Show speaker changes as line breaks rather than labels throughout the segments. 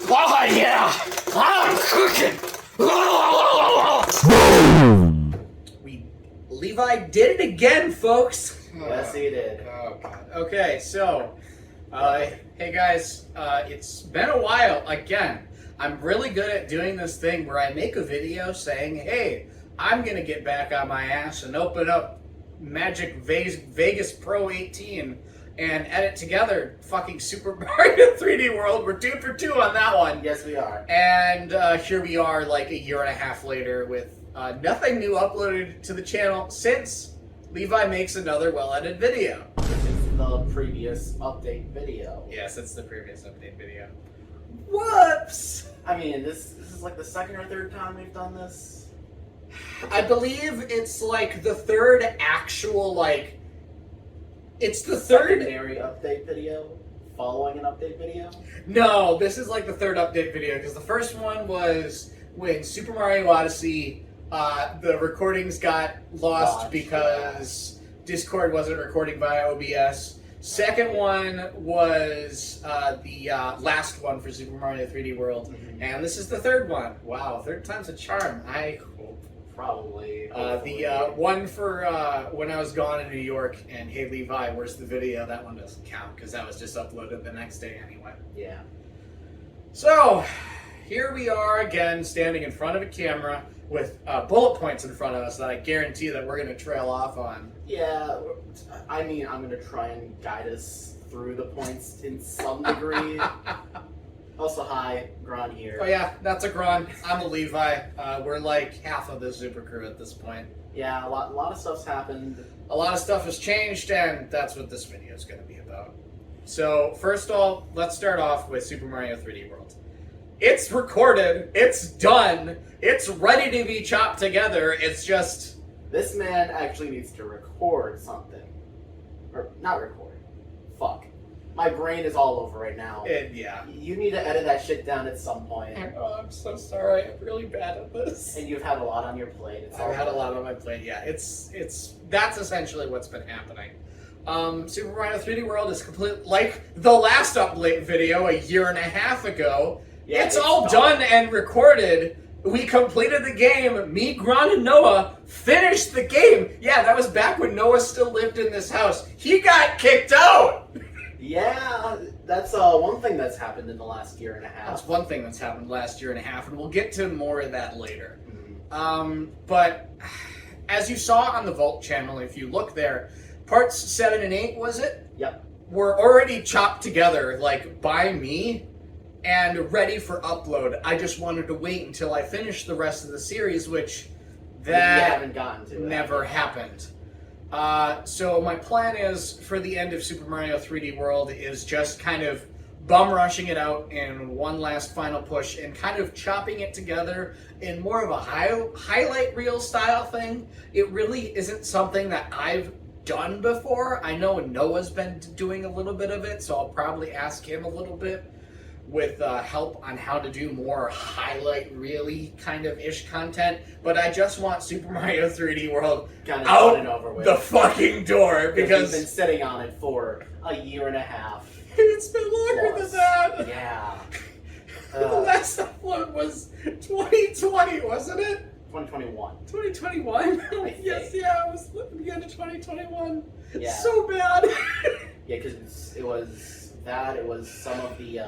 Oh yeah, I'm cooking. Levi did it again, folks.
Yes, he did.
Oh god. Okay, so, hey guys, it's been a while again. I'm really good at doing this thing where I make a video saying, hey, I'm gonna get back on my ass and open up Magic Vegas Pro 18 and edit together fucking Super Mario 3D World. We're 2 for 2 on that one.
Yes, we are.
And here we are like a year and a half later with nothing new uploaded to the channel since Levi makes another well-edited video.
This is the previous update video.
Yes, it's the previous update video. Whoops!
I mean, this is like the second or third time we've done this.
I believe it's like the third actual, like... It's the third...
Secondary update video following an update video?
No, this is like the third update video, because the first one was when Super Mario Odyssey, the recordings got lost because Discord wasn't recording via OBS. Second one was the last one for Super Mario 3D World. Mm-hmm. And this is the third one. Wow, third time's a charm, I hope.
Probably.
The one for when I was gone in New York and Hey Levi, where's the video? That one doesn't count because that was just uploaded the next day anyway.
Yeah.
So, here we are again standing in front of a camera with bullet points in front of us that I guarantee that we're going to trail off on.
Yeah, I mean, I'm going to try and guide us through the points in some degree. Also, hi, Gron here.
Oh yeah, that's a Gron. I'm a Levi. We're like half of the super crew at this point.
Yeah, a lot of stuff's happened.
A lot of stuff has changed, and that's what this video is going to be about. So, first of all, let's start off with Super Mario 3D World. It's recorded, it's done, it's ready to be chopped together, it's just...
This man actually needs to record something. Or, not record. Fuck. My brain is all over right now.
Yeah.
You need to edit that shit down at some point.
Oh, I'm so sorry. I'm really bad at this.
And you've had a lot on your plate.
I've had a lot on my plate, yeah. That's essentially what's been happening. Super Mario 3D World is complete, like the last update video a year and a half ago. Yeah, it's all done and recorded. We completed the game. Me, Gron, and Noah finished the game. Yeah, that was back when Noah still lived in this house. He got kicked out.
Yeah, that's one thing that's happened in the last year and a half.
That's one thing that's happened last year and a half, and we'll get to more of that later.
Mm-hmm.
But as you saw on the Vault channel, if you look there, parts 7 and 8, was it?
Yep.
Were already chopped together, like, by me, and ready for upload. I just wanted to wait until I finished the rest of the series, which that
haven't gotten to
never happened. So my plan is for the end of Super Mario 3D World is just kind of bum rushing it out in one last final push and kind of chopping it together in more of a highlight reel style thing. It really isn't something that I've done before. I know Noah's been doing a little bit of it, so I'll probably ask him a little bit with help on how to do more highlight really kind of ish content, but I just want Super Mario 3D World out and over with. The fucking door because
we've been sitting on it for a year and a half.
It's been longer than that.
Yeah.
The last upload was 2020, wasn't it?
2021.
2021? Yes, yeah, it was the end of 2021.
Yeah.
It's so bad.
Yeah, because it was some of the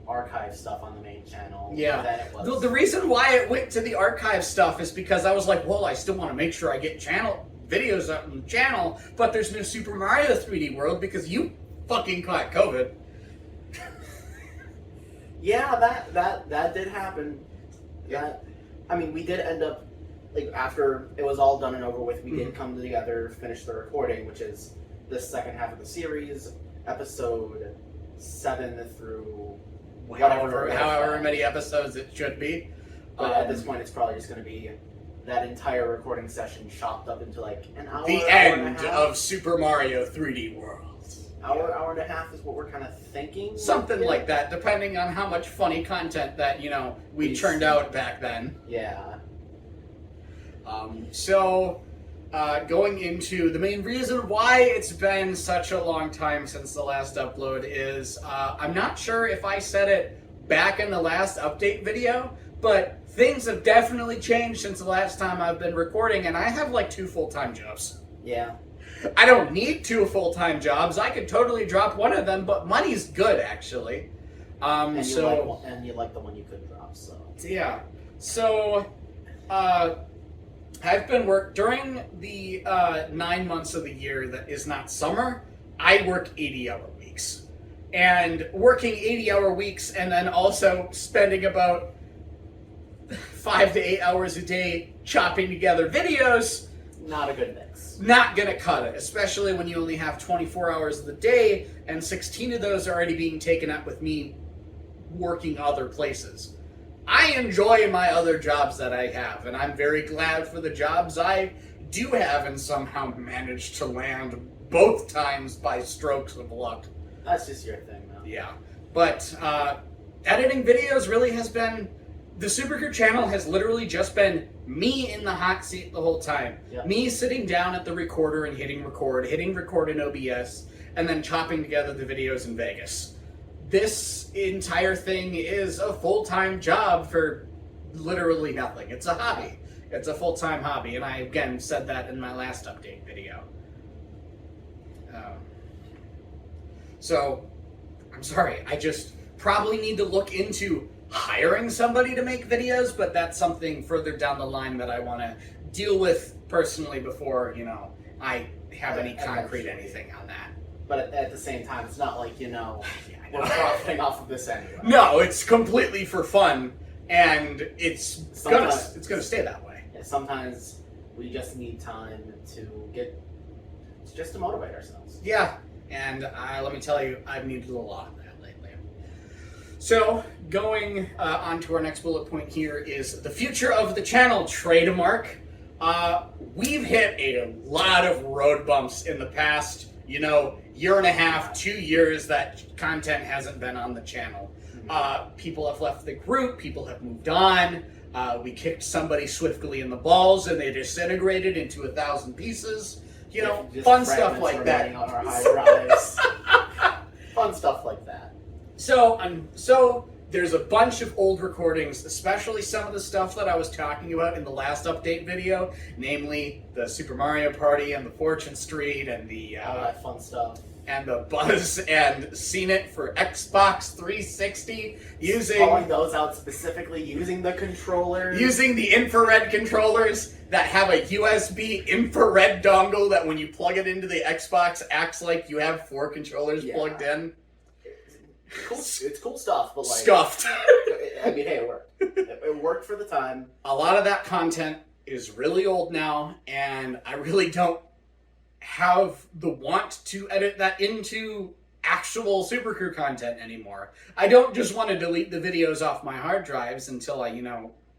archive stuff on the main channel.
Yeah.
Then it was...
The reason why it went to the archive stuff is because I was like, well, I still want to make sure I get videos up on the channel, but there's no Super Mario 3D World because you fucking caught COVID.
Yeah, that did happen. Yeah. I mean, we did end up, like, after it was all done and over with, we did come together, finish the recording, which is the second half of the series, episode 7 through
however many episodes it should be.
But at this point, it's probably just going to be that entire recording session chopped up into like an hour.
The end of Super Mario 3D World.
Hour and a half is what we're kind of thinking.
Something like that, depending on how much funny content that, we churned out back then.
Yeah.
Going into the main reason why it's been such a long time since the last upload is, I'm not sure if I said it back in the last update video, but things have definitely changed since the last time I've been recording, and I have like 2 full-time jobs.
Yeah.
I don't need 2 full-time jobs. I could totally drop one of them, but money's good, actually.
And you like the one you could drop, so.
Yeah. So, I've been during the 9 months of the year that is not summer, I work 80-hour weeks. And working 80-hour weeks and then also spending about 5 to 8 hours a day chopping together videos.
Not a good mix.
Not gonna cut it, especially when you only have 24 hours of the day and 16 of those are already being taken up with me working other places. I enjoy my other jobs that I have, and I'm very glad for the jobs I do have and somehow managed to land both times by strokes of luck.
That's just your thing, though.
Yeah. But editing videos really has been... The Supercrew channel has literally just been me in the hot seat the whole time.
Yeah.
Me sitting down at the recorder and hitting record in OBS, and then chopping together the videos in Vegas. This entire thing is a full-time job for literally nothing. It's a hobby. It's a full-time hobby, and I, again, said that in my last update video. So, I'm sorry, I just probably need to look into hiring somebody to make videos, but that's something further down the line that I want to deal with personally before, I have any concrete anything on that.
But at the same time, it's not like, we're profiting off of this anyway.
No, it's completely for fun, and it's gonna stay that way.
Yeah, sometimes we just need time to motivate ourselves.
Yeah, and let me tell you, I've needed a lot of that lately. So, going on to our next bullet point here is the future of the channel trademark. We've hit a lot of road bumps in the past, year and a half, 2 years that content hasn't been on the channel. People have left the group, people have moved on, we kicked somebody swiftly in the balls and they disintegrated into 1,000 pieces. Fun stuff like that.
On our high drives. Fun stuff like that.
So there's a bunch of old recordings, especially some of the stuff that I was talking about in the last update video, namely the Super Mario Party and the Fortune Street and the
all that fun stuff.
And the Buzz and Seen It for Xbox 360
calling those out specifically using the controllers.
Using the infrared controllers that have a USB infrared dongle that when you plug it into the Xbox acts like you have 4 controllers plugged in.
It's cool stuff, but like...
Scuffed.
I mean, hey, it worked. It worked for the time.
A lot of that content is really old now, and I really don't have the want to edit that into actual Supercrew content anymore. I don't just want to delete the videos off my hard drives until I,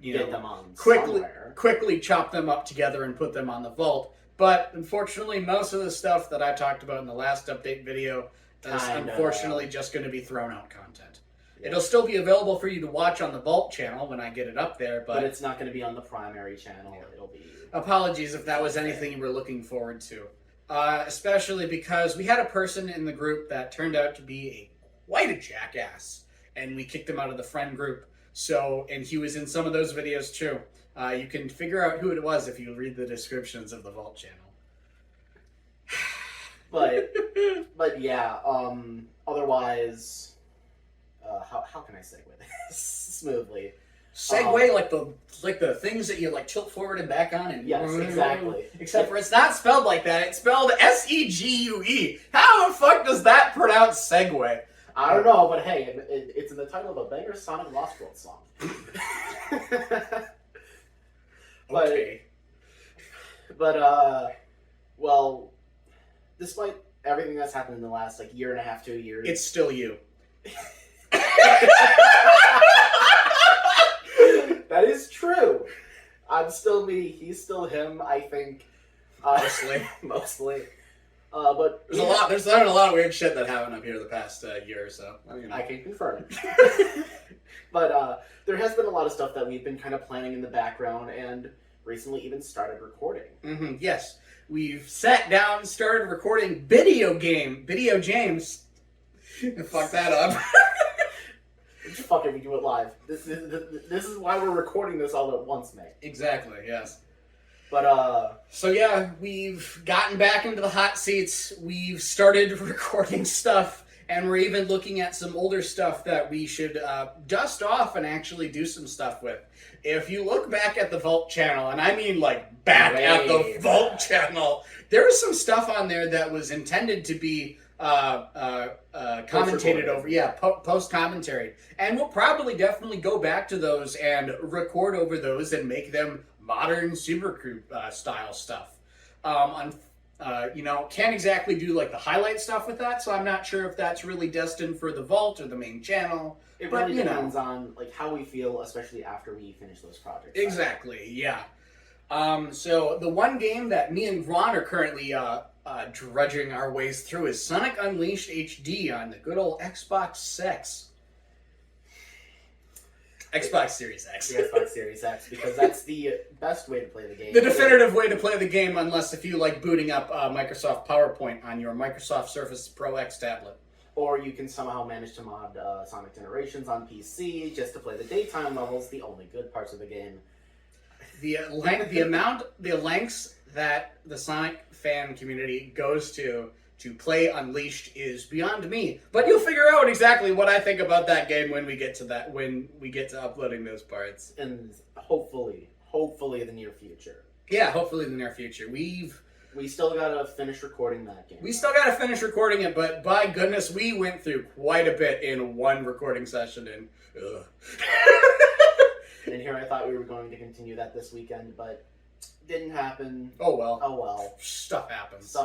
get them on
quickly chop them up together and put them on the vault. But unfortunately, most of the stuff that I talked about in the last update video is unfortunately just going to be thrown out content. Yeah. It'll still be available for you to watch on the Vault channel when I get it up there, but
it's not going to be on the primary channel. Yeah. It'll be...
Apologies if that was anything you were looking forward to. Especially because we had a person in the group that turned out to be quite a jackass, and we kicked him out of the friend group. And he was in some of those videos too. You can figure out who it was if you read the descriptions of the Vault channel.
But yeah, otherwise, how can I segue this smoothly?
Segue like the things that you tilt forward and back on and
yes, exactly.
Except for it's not spelled like that. It's spelled S-E-G-U-E. How the fuck does that pronounce segue?
I don't know, but hey, it's in the title of a banger Sonic Lost World song.
Okay.
But well, despite everything that's happened in the last year and a half, 2 years,
it's still you.
That is true. I'm still me. He's still him. I think. Mostly. But
there's been a lot of weird shit that happened up here the past year or so.
I can confirm it. But there has been a lot of stuff that we've been kind of planning in the background, and recently even started recording.
Mm-hmm. Yes, we've sat down, started recording video James. Fuck that up.
Fuck it, we do it live. This is why we're recording this all at once, mate.
Exactly, yes.
But,
So yeah, we've gotten back into the hot seats. We've started recording stuff, and we're even looking at some older stuff that we should dust off and actually do some stuff with. If you look back at the Vault channel, and I mean like back at the Vault channel, there was some stuff on there that was intended to be commentated over. Yeah, post commentary. And we'll probably definitely go back to those and record over those and make them modern Supercrew style stuff. Can't exactly do like the highlight stuff with that, so I'm not sure if that's really destined for the Vault or the main channel.
It really depends on like how we feel, especially after we finish those projects.
Exactly, yeah. So the one game that me and Ron are currently drudging our ways through is Sonic Unleashed HD on the good old Xbox Series X.
The Xbox Series X, because that's the best way to play the game.
The definitive way to play the game, unless if you like booting up Microsoft PowerPoint on your Microsoft Surface Pro X tablet.
Or you can somehow manage to mod Sonic Generations on PC just to play the daytime levels, the only good parts of the game.
The lengths that the Sonic fan community goes to play Unleashed is beyond me. But you'll figure out exactly what I think about that game when we get to uploading those parts.
And hopefully the near future.
Yeah, hopefully in the near future.
We still gotta finish recording that game.
We still gotta finish recording it, but by goodness, we went through quite a bit in one recording session, and
And here I thought we were going to continue that this weekend, but didn't happen.
Oh well.
Oh well.
Stuff happens.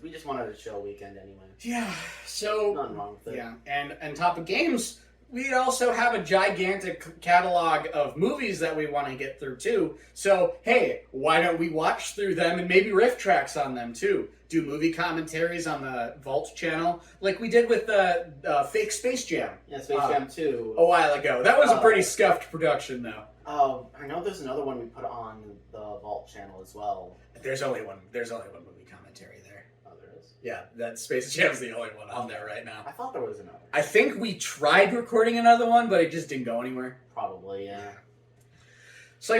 We just wanted a chill weekend anyway.
Yeah, so...
Nothing wrong with it.
Yeah, and on top of games, we also have a gigantic catalog of movies that we want to get through too. So, hey, why don't we watch through them and maybe riff tracks on them too? Do movie commentaries on the Vault channel, like we did with the fake Space Jam.
Yeah, Space Jam 2.
A while ago. That was a pretty scuffed production, though.
I know there's another one we put on the Vault channel as well.
There's only one movie commentary there.
Oh, there is?
Yeah, that Space Jam's the only one on there right now.
I thought there was another.
I think we tried recording another one, but it just didn't go anywhere.
Probably, yeah.
So,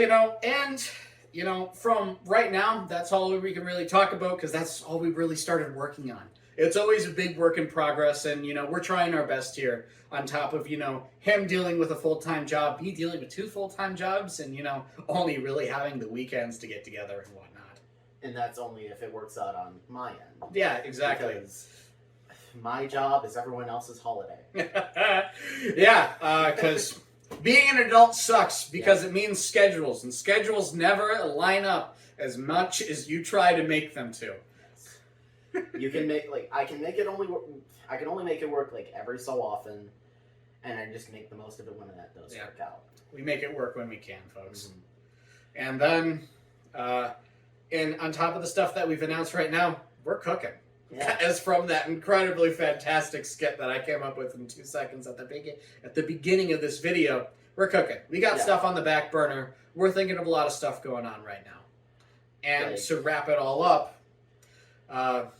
from right now, that's all we can really talk about, because that's all we really started working on. It's always a big work in progress, and, we're trying our best here, on top of, him dealing with a full-time job, me dealing with 2 full-time jobs, and, only really having the weekends to get together and whatnot.
And that's only if it works out on my end.
Yeah, exactly.
Because my job is everyone else's holiday.
Yeah, because being an adult sucks, because it means schedules, and schedules never line up as much as you try to make them to.
You can make, I can only make it work, every so often, and I just make the most of it when that does work out.
We make it work when we can, folks. Mm-hmm. And then, on top of the stuff that we've announced right now, we're cooking. Yeah. As from that incredibly fantastic skit that I came up with in 2 seconds at the beginning of this video, we're cooking. We got stuff on the back burner. We're thinking of a lot of stuff going on right now. And to wrap it all up,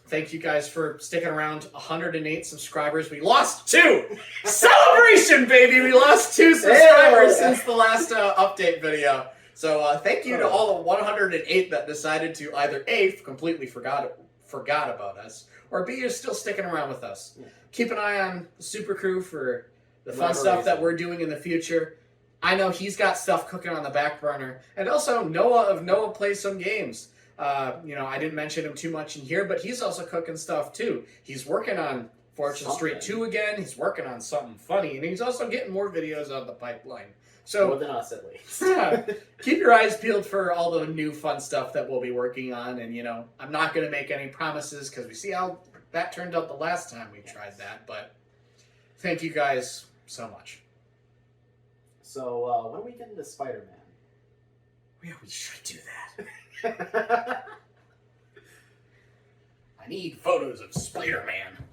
thank you guys for sticking around. 108 subscribers. We lost 2! Celebration, baby! We lost 2 subscribers since the last update video. So thank you to all the 108 that decided to either A, completely forgot about us, or B, is still sticking around with us. Yeah. Keep an eye on the Super Crew for the fun stuff that we're doing in the future. I know he's got stuff cooking on the back burner. And also, Noah Plays Some Games. I didn't mention him too much in here, but he's also cooking stuff too. He's working on Fortune Street 2 again. He's working on something funny, and he's also getting more videos out of the pipeline. So,
more than us, at least.
Yeah, keep your eyes peeled for all the new fun stuff that we'll be working on. And, I'm not going to make any promises, because we see how that turned out the last time we tried that. But thank you guys so much.
So, when are we getting to Spider-Man?
Yeah, we should do that. I need photos of Spider-Man.